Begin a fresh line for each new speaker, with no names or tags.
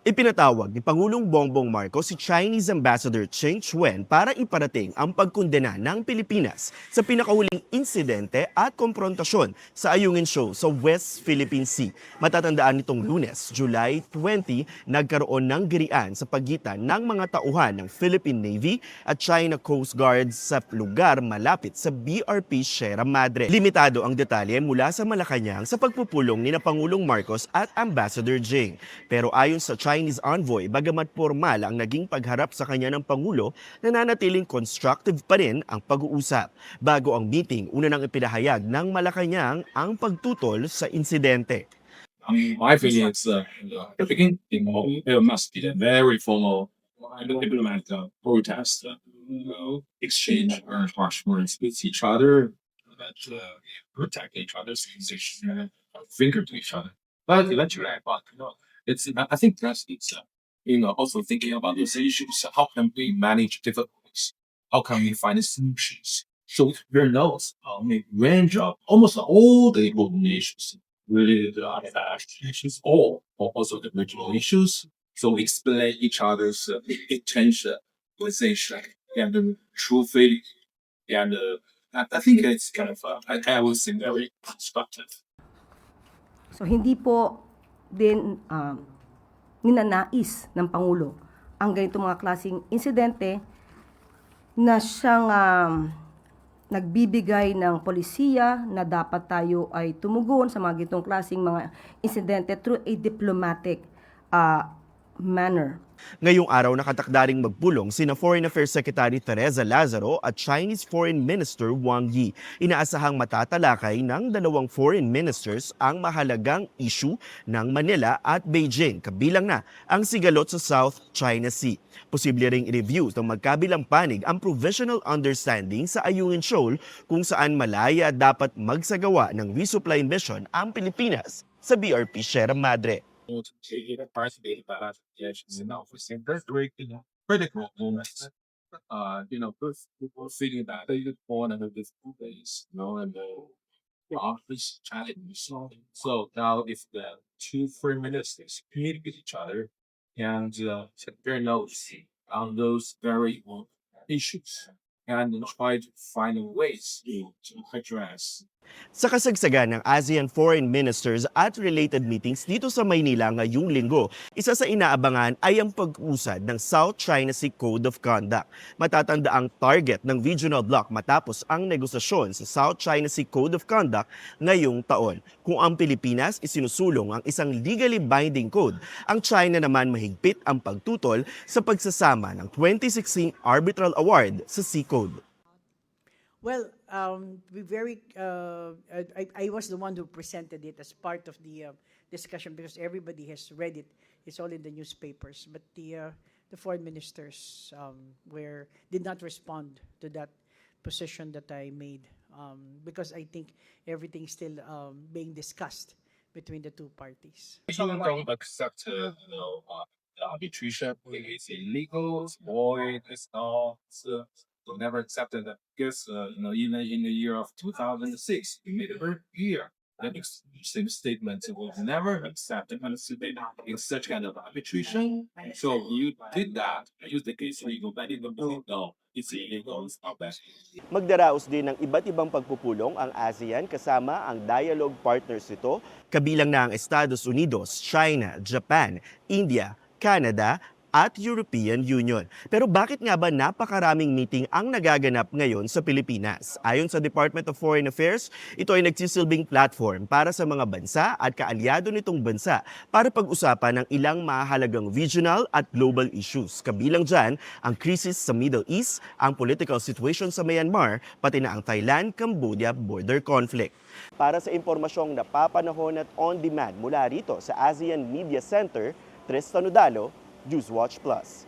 Ipinatawag ni Pangulong Bongbong Marcos si Chinese Ambassador Cheng Chuen para iparating ang pagkondena ng Pilipinas sa pinakahuling insidente at konfrontasyon sa Ayungin Shoal sa West Philippine Sea. Matatandaan nitong Lunes, July 20, nagkaroon ng girian sa pagitan ng mga tauhan ng Philippine Navy at China Coast Guard sa lugar malapit sa BRP Sierra Madre. Limitado ang detalye mula sa Malacanang sa pagpupulong ni na Pangulong Marcos at Ambassador Jing. Pero ayon sa Chinese envoy, bagamat formal ang naging pagharap sa kanya ng Pangulo, nananatiling constructive pa rin ang pag-uusap. Bago ang meeting, una nang ipinahayag ng Malacanang ang pagtutol sa insidente.
My feeling is the beginning it must be a very formal diplomatic protest, exchange harsh words with each other, that protect each other's position, finger to each other. But eventually, I thought, I think that's also thinking about those issues. How can we manage difficulties? How can we find solutions? So there knows a range of almost all the important issues related to issues, or also the regional issues. So explain each other's intention, position, and true feeling. And I think it's kind of, I would say, very constructive.
So hindi po din ninanais ng Pangulo ang ganitong mga klaseng insidente na siyang nagbibigay ng polisiya na dapat tayo ay tumugon sa mga ganitong klaseng mga insidente through a diplomatic manner.
Ngayong araw nakatakdaring magpulong sina Foreign Affairs Secretary Teresa Lazaro at Chinese Foreign Minister Wang Yi. Inaasahang matatalakay ng dalawang foreign ministers ang mahalagang issue ng Manila at Beijing, kabilang na ang sigalot sa South China Sea. Posible ring i-review ng magkabilang panig ang provisional understanding sa Ayungin Shoal kung saan malaya dapat magsagawa ng resupply mission ang Pilipinas sa BRP Sierra Madre.
Participated by associations and officers. That's very critical moments. First people feeling that they just born under this days, and the office challenge. So now if the two foreign ministers communicate with each other and set their notes on those very important issues and try to find ways to address.
Sa kasagsagan ng ASEAN Foreign Ministers at related meetings dito sa Maynila ngayong linggo, isa sa inaabangan ay ang pag-usad ng South China Sea Code of Conduct. Matatanda ang target ng regional bloc matapos ang negosasyon sa South China Sea Code of Conduct ngayong taon. Kung ang Pilipinas isinusulong ang isang legally binding code, ang China naman mahigpit ang pagtutol sa pagsasama ng 2016 Arbitral Award sa Sea Code.
Well, I was the one who presented it as part of the discussion because everybody has read it. It's all in the newspapers. But the foreign ministers did not respond to that position that I made because I think everything's still being discussed between the two parties.
Some don't accept, the arbitration is illegal, it's void, it's not. Will never accepted that because even in the year of 2006, we made it very clear that same statement will never accept and participate in such kind of arbitration. So you did that, use the case legal, but it no, it's illegal, it's not bad.
Magdaraos din ng iba't ibang pagpupulong ang ASEAN kasama ang dialogue partners nito, kabilang na ang Estados Unidos, China, Japan, India, Canada, at European Union. Pero bakit nga ba napakaraming meeting ang nagaganap ngayon sa Pilipinas? Ayon sa Department of Foreign Affairs, ito ay nagsisilbing platform para sa mga bansa at kaalyado nitong bansa para pag-usapan ng ilang mahalagang regional at global issues. Kabilang dyan ang krisis sa Middle East, ang political situation sa Myanmar, pati na ang Thailand-Cambodia border conflict. Para sa impormasyong napapanahon at on-demand mula rito sa ASEAN Media Center, Tristan Udalo, Newswatch Plus.